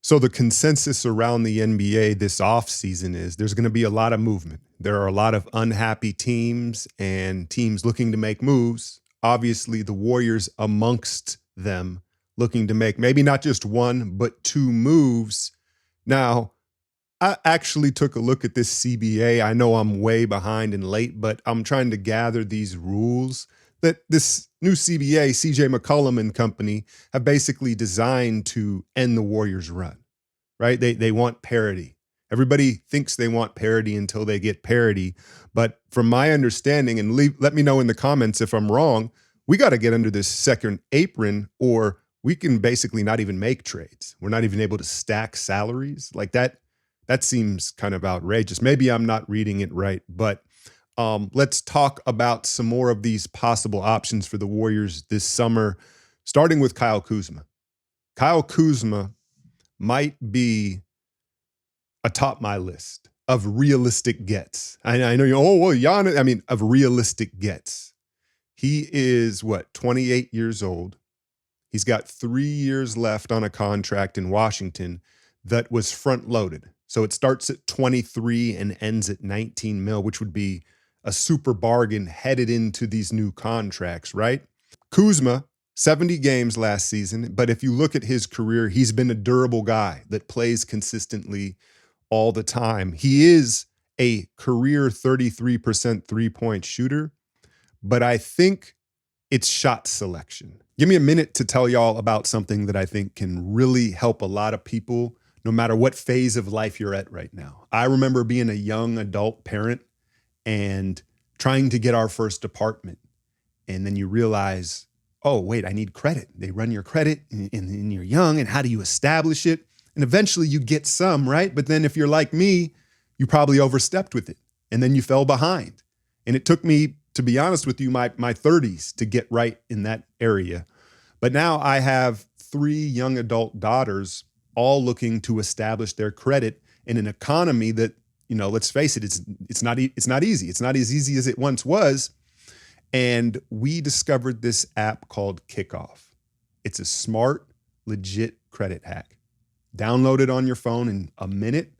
So the consensus around the NBA this offseason is there's going to be a lot of movement. There are a lot of unhappy teams and teams looking to make moves. Obviously, the Warriors amongst them looking to make maybe not just one, but two moves. Now, I actually took a look at this CBA. I know I'm way behind and late, but I'm trying to gather these rules that this new CBA, CJ McCollum and company, have basically designed to end the Warriors' run, right? They want parity. Everybody thinks they want parity until they get parity. But from my understanding, and let me know in the comments if I'm wrong, we got to get under this second apron or we can basically not even make trades. We're not even able to stack salaries like that. That seems kind of outrageous. Maybe I'm not reading it right, but let's talk about some more of these possible options for the Warriors this summer, starting with Kyle Kuzma. Kyle Kuzma might be atop my list of realistic gets. I know Giannis, of realistic gets. He is 28 years old. He's got 3 years left on a contract in Washington that was front loaded. So it starts at 23 and ends at 19 mil, which would be a super bargain headed into these new contracts, right? Kuzma, 70 games last season, but if you look at his career, he's been a durable guy that plays consistently all the time. He is a career 33% three-point shooter, but I think it's shot selection. Give me a minute to tell y'all about something that I think can really help a lot of people no matter what phase of life you're at right now. I remember being a young adult parent and trying to get our first apartment. And then you realize, oh, wait, I need credit. They run your credit and you're young, and how do you establish it? And eventually you get some, right? But then if you're like me, you probably overstepped with it and then you fell behind. And it took me, to be honest with you, my 30s to get right in that area. But now I have 3 young adult daughters all looking to establish their credit in an economy that, let's face it, it's not easy. It's not as easy as it once was. And we discovered this app called Kickoff. It's a smart, legit credit hack. Download it on your phone in a minute.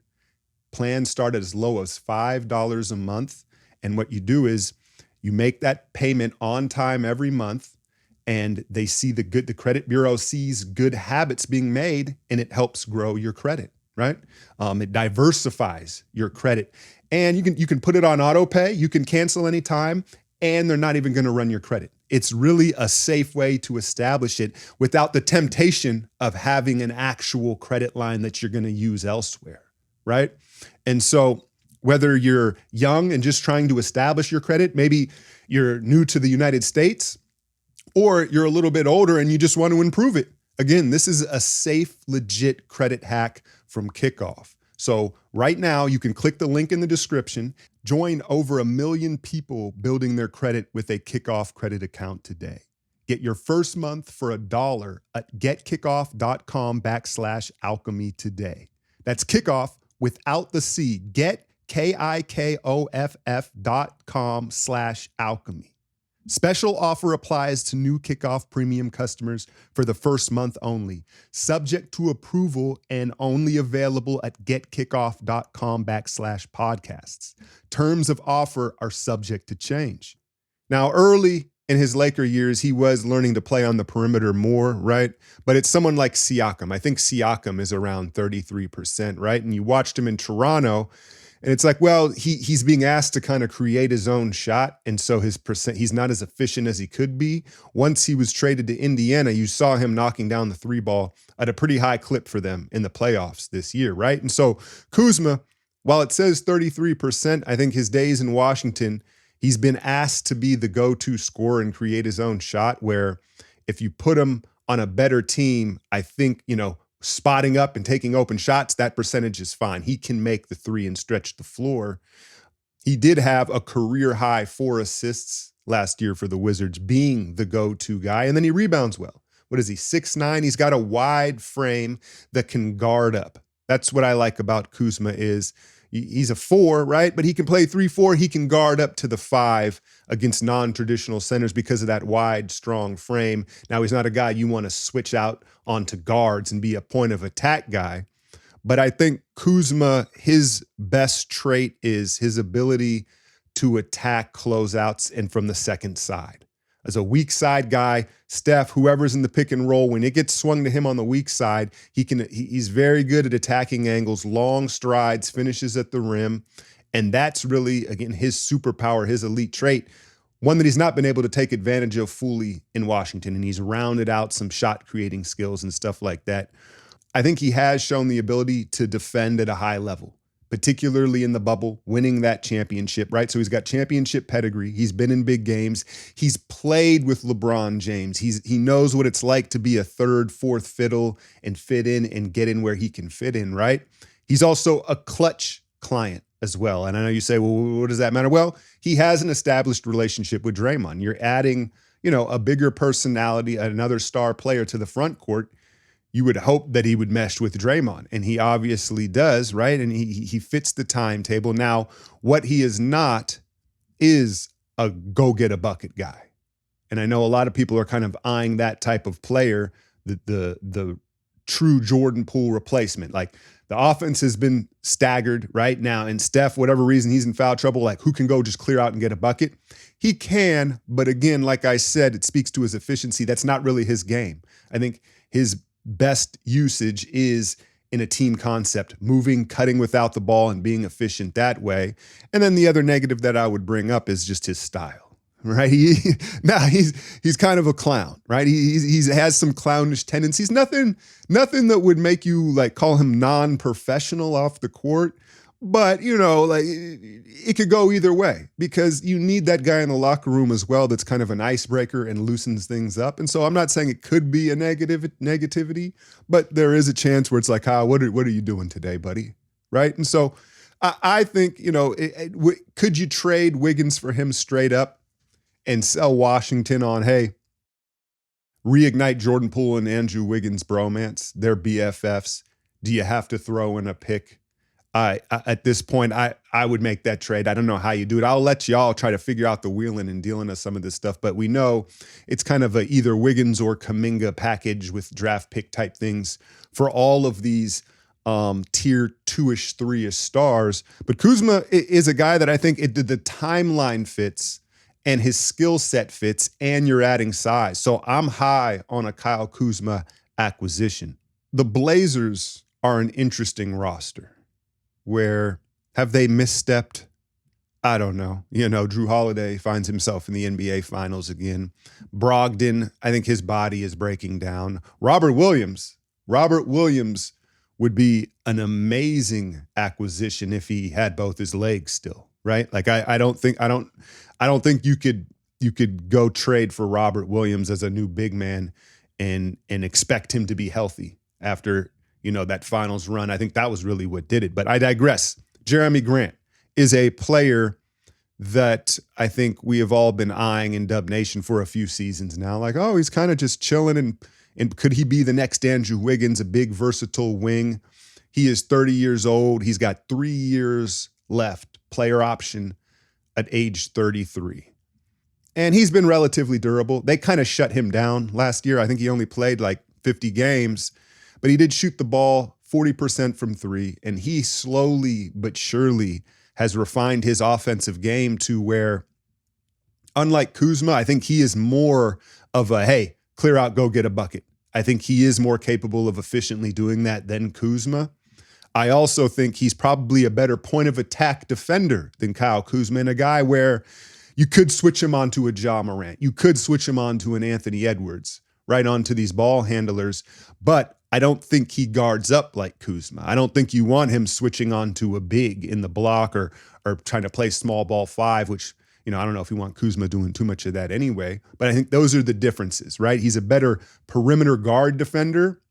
Plans start at as low as $5 a month. And what you do is you make that payment on time every month, and they see the credit bureau sees good habits being made, and it helps grow your credit, right? It diversifies your credit, and you can put it on auto pay. You can cancel anytime, and they're not even going to run your credit. It's really a safe way to establish it without the temptation of having an actual credit line that you're going to use elsewhere, right? And so whether you're young and just trying to establish your credit, maybe you're new to the United States, or you're a little bit older and you just want to improve it. Again, this is a safe, legit credit hack from Kickoff. So right now you can click the link in the description, join over 1 million people building their credit with a Kickoff credit account today. Get your first month for $1 at getkickoff.com/alchemy today. That's Kickoff without the C. Get KIKOFF.com/alchemy. Special offer applies to new Kickoff Premium customers for the first month only, subject to approval and only available at getkickoff.com/podcasts. Terms of offer are subject to change. Now, early in his Laker years, he was learning to play on the perimeter more, right? But it's someone like Siakam. I think Siakam is around 33%, right? And you watched him in Toronto, and it's like, well, he's being asked to kind of create his own shot. And so he's not as efficient as he could be. Once he was traded to Indiana, you saw him knocking down the 3 ball at a pretty high clip for them in the playoffs this year, right? And so Kuzma, while it says 33%, I think his days in Washington, he's been asked to be the go-to scorer and create his own shot, where if you put him on a better team, I think, spotting up and taking open shots, that percentage is fine. He can make the 3 and stretch the floor. He did have a career high 4 assists last year for the Wizards, being the go-to guy. And then he rebounds well. What is he, 6'9"? He's got a wide frame that can guard up. That's what I like about Kuzma is he's a 4, right? But he can play 3-4. He can guard up to the 5 against non-traditional centers because of that wide, strong frame. Now, he's not a guy you want to switch out onto guards and be a point of attack guy. But I think Kuzma, his best trait is his ability to attack closeouts and from the second side. As a weak side guy, Steph, whoever's in the pick and roll, when it gets swung to him on the weak side, he's very good at attacking angles, long strides, finishes at the rim. And that's really, again, his superpower, his elite trait, one that he's not been able to take advantage of fully in Washington. And he's rounded out some shot creating skills and stuff like that. I think he has shown the ability to defend at a high level, particularly in the bubble, winning that championship, right? So he's got championship pedigree. He's been in big games. He's played with LeBron James. He knows what it's like to be a third, fourth fiddle and fit in and get in where he can fit in, right? He's also a clutch client as well. And I know you say, well, what does that matter? Well, he has an established relationship with Draymond. You're adding, a bigger personality, another star player to the front court. You would hope that he would mesh with Draymond, and he obviously does, right? And he fits the timetable. Now, what he is not is a go-get-a-bucket guy. And I know a lot of people are kind of eyeing that type of player, the true Jordan Poole replacement. Like, the offense has been staggered right now, and Steph, whatever reason he's in foul trouble, like, who can go just clear out and get a bucket? He can, but again, like I said, it speaks to his efficiency. That's not really his game. I think his best usage is in a team concept, moving, cutting without the ball, and being efficient that way. And then the other negative that I would bring up is just his style, right? He's kind of a clown, right? He has some clownish tendencies. Nothing that would make you like call him non-professional off the court. But, it could go either way because you need that guy in the locker room as well that's kind of an icebreaker and loosens things up. And so I'm not saying it could be a negativity, but there is a chance where it's like, what are you doing today, buddy? Right? And so I think, could you trade Wiggins for him straight up and sell Washington on, hey, reignite Jordan Poole and Andrew Wiggins bromance? They're BFFs. Do you have to throw in a pick? At this point, I would make that trade. I don't know how you do it. I'll let y'all try to figure out the wheeling and dealing of some of this stuff, but we know it's kind of a either Wiggins or Kuminga package with draft pick type things for all of these tier 2-ish, 3-ish stars. But Kuzma is a guy that I think the timeline fits and his skill set fits, and you're adding size. So I'm high on a Kyle Kuzma acquisition. The Blazers are an interesting roster. Where have they misstepped? I don't know. Drew Holiday finds himself in the NBA Finals again. Brogdon, I think his body is breaking down. Robert Williams would be an amazing acquisition if he had both his legs still, right? Like I don't think you could go trade for Robert Williams as a new big man and expect him to be healthy after that finals run. I think that was really what did it. But I digress. Jeremy Grant is a player that I think we have all been eyeing in Dub Nation for a few seasons now. Like, oh, he's kind of just chilling. And could he be the next Andrew Wiggins, a big versatile wing? He is 30 years old. He's got 3 years left, player option at age 33. And he's been relatively durable. They kind of shut him down last year. I think he only played like 50 games. But he did shoot the ball 40% from three, and he slowly but surely has refined his offensive game to where, unlike Kuzma, I think he is more of a, hey, clear out, go get a bucket. I think he is more capable of efficiently doing that than Kuzma. I also think he's probably a better point of attack defender than Kyle Kuzma, and a guy where you could switch him onto a Ja Morant. You could switch him onto an Anthony Edwards, right onto these ball handlers. But I don't think he guards up like Kuzma. I don't think you want him switching on to a big in the block or trying to play small ball 5, which, I don't know if you want Kuzma doing too much of that anyway. But I think those are the differences, right? He's a better perimeter guard defender.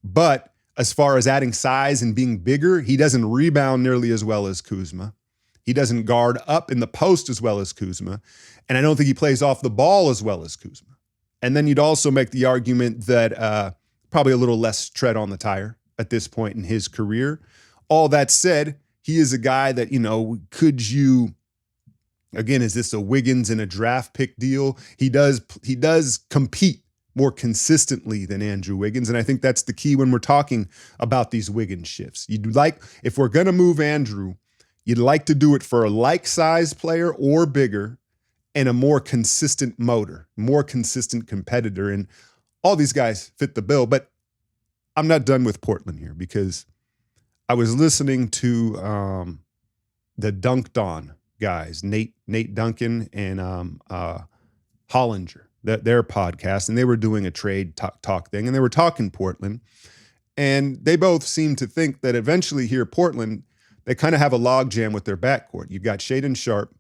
But as far as adding size and being bigger, he doesn't rebound nearly as well as Kuzma. He doesn't guard up in the post as well as Kuzma. And I don't think he plays off the ball as well as Kuzma. And then you'd also make the argument that probably a little less tread on the tire at this point in his career. All that said, he is a guy that, could you, again, is this a Wiggins and a draft pick deal? He does compete more consistently than Andrew Wiggins. And I think that's the key when we're talking about these Wiggins shifts. If we're going to move Andrew, you'd like to do it for a like-sized player or bigger and a more consistent motor, more consistent competitor. And all these guys fit the bill. But I'm not done with Portland here, because I was listening to the Dunked On guys, Nate Duncan and Hollinger, their podcast, and they were doing a trade talk thing, and they were talking Portland, and they both seem to think that eventually here, Portland, they kind of have a logjam with their backcourt. You've got Shaedon Sharpe,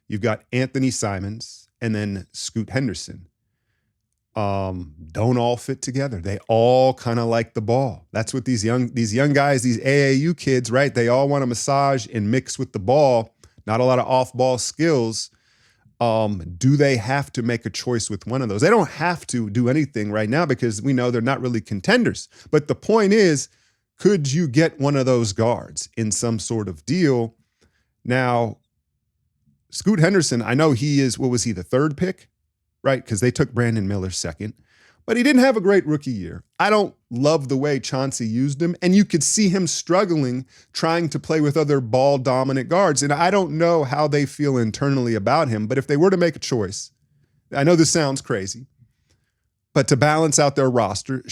you've got Anthony Simons, and then Scoot Henderson. Don't all fit together. They all kind of like the ball. That's what these young guys, these AAU kids, right? They all want to massage and mix with the ball. Not a lot of off-ball skills. Do they have to make a choice with one of those? They don't have to do anything right now because we know they're not really contenders. But the point is, could you get one of those guards in some sort of deal? Now, Scoot Henderson, I know he is, what was he, the third pick? Right? Because they took Brandon Miller second. But he didn't have a great rookie year. I don't love the way Chauncey used him. And you could see him struggling trying to play with other ball-dominant guards. And I don't know how they feel internally about him. But if they were to make a choice, I know this sounds crazy, but to balance out their roster,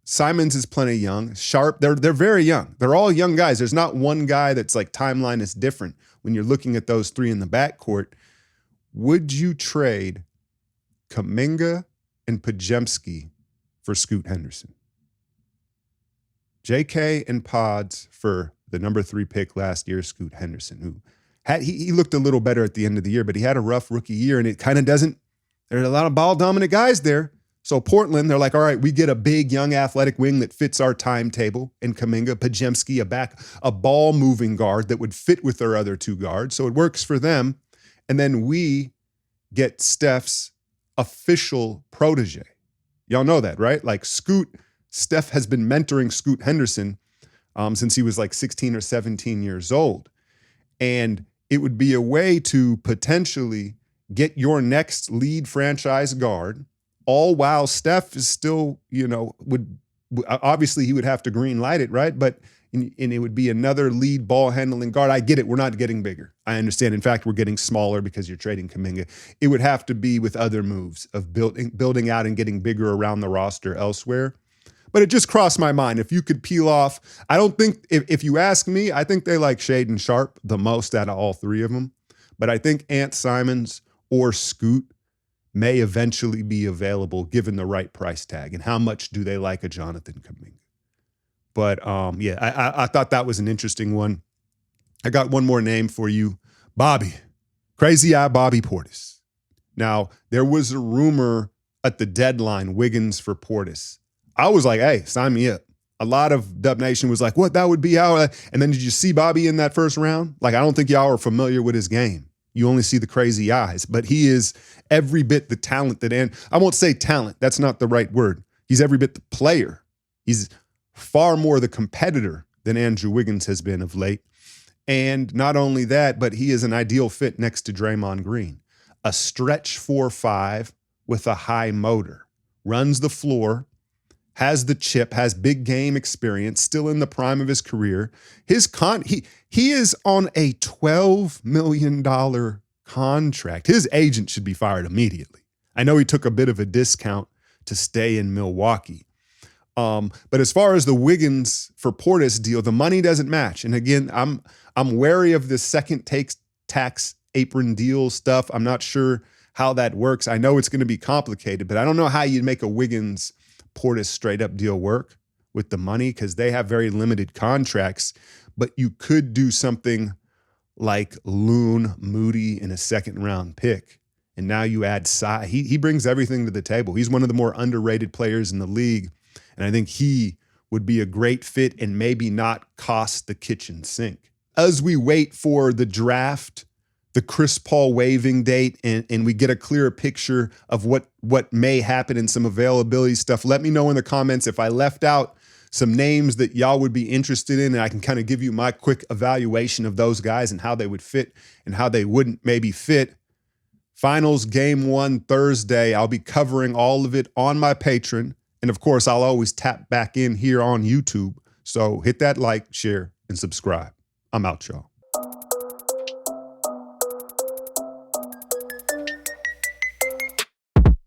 Simons is plenty young. Sharpe, they're very young. They're all young guys. There's not one guy that's like timeline is different when you're looking at those three in the backcourt. Would you trade Kuminga and Podziemski for Scoot Henderson? JK and Pods for the number 3 pick last year, Scoot Henderson, who he looked a little better at the end of the year, but he had a rough rookie year, and it kind of doesn't. There's a lot of ball-dominant guys there. So Portland, they're like, all right, we get a big, young, athletic wing that fits our timetable, and Kuminga, Podziemski, a ball-moving guard that would fit with their other 2 guards. So it works for them. And then we get Steph's official protege. Y'all know that, right? Like Steph has been mentoring Scoot Henderson since he was like 16 or 17 years old. And it would be a way to potentially get your next lead franchise guard, all while Steph is still, obviously he would have to green light it, right? But and it would be another lead ball handling guard. I get it. We're not getting bigger. I understand. In fact, we're getting smaller because you're trading Kuminga. It would have to be with other moves of building out and getting bigger around the roster elsewhere. But it just crossed my mind. If you could peel off, I don't think, if you ask me, I think they like Shaedon Sharpe the most out of all 3 of them. But I think Ant Simons or Scoot may eventually be available given the right price tag. And how much do they like a Jonathan Kuminga? But I thought that was an interesting one. I got one more name for you. Bobby. Crazy Eye Bobby Portis. Now, there was a rumor at the deadline, Wiggins for Portis. I was like, hey, sign me up. A lot of Dub Nation was like, what, that would be our... And then did you see Bobby in that first round? Like, I don't think y'all are familiar with his game. You only see the crazy eyes. But he is every bit the talent that... And I won't say talent. That's not the right word. He's every bit the player. He's far more the competitor than Andrew Wiggins has been of late. And not only that, but he is an ideal fit next to Draymond Green. A stretch 4-5 with a high motor. Runs the floor, has the chip, has big game experience, still in the prime of his career. He is on a $12 million contract. His agent should be fired immediately. I know he took a bit of a discount to stay in Milwaukee. But as far as the Wiggins for Portis deal, the money doesn't match. And again, I'm wary of this second tax apron deal stuff. I'm not sure how that works. I know it's going to be complicated, but I don't know how you'd make a Wiggins Portis straight up deal work with the money because they have very limited contracts. But you could do something like Loon Moody in a 2nd round pick. And now you add size. He brings everything to the table. He's one of the more underrated players in the league. And I think he would be a great fit and maybe not cost the kitchen sink. As we wait for the draft, the Chris Paul waiving date, and we get a clearer picture of what may happen in some availability stuff, let me know in the comments if I left out some names that y'all would be interested in, and I can kind of give you my quick evaluation of those guys and how they would fit and how they wouldn't maybe fit. Finals game 1 Thursday. I'll be covering all of it on my Patreon. And of course, I'll always tap back in here on YouTube. So hit that like, share, and subscribe. I'm out, y'all.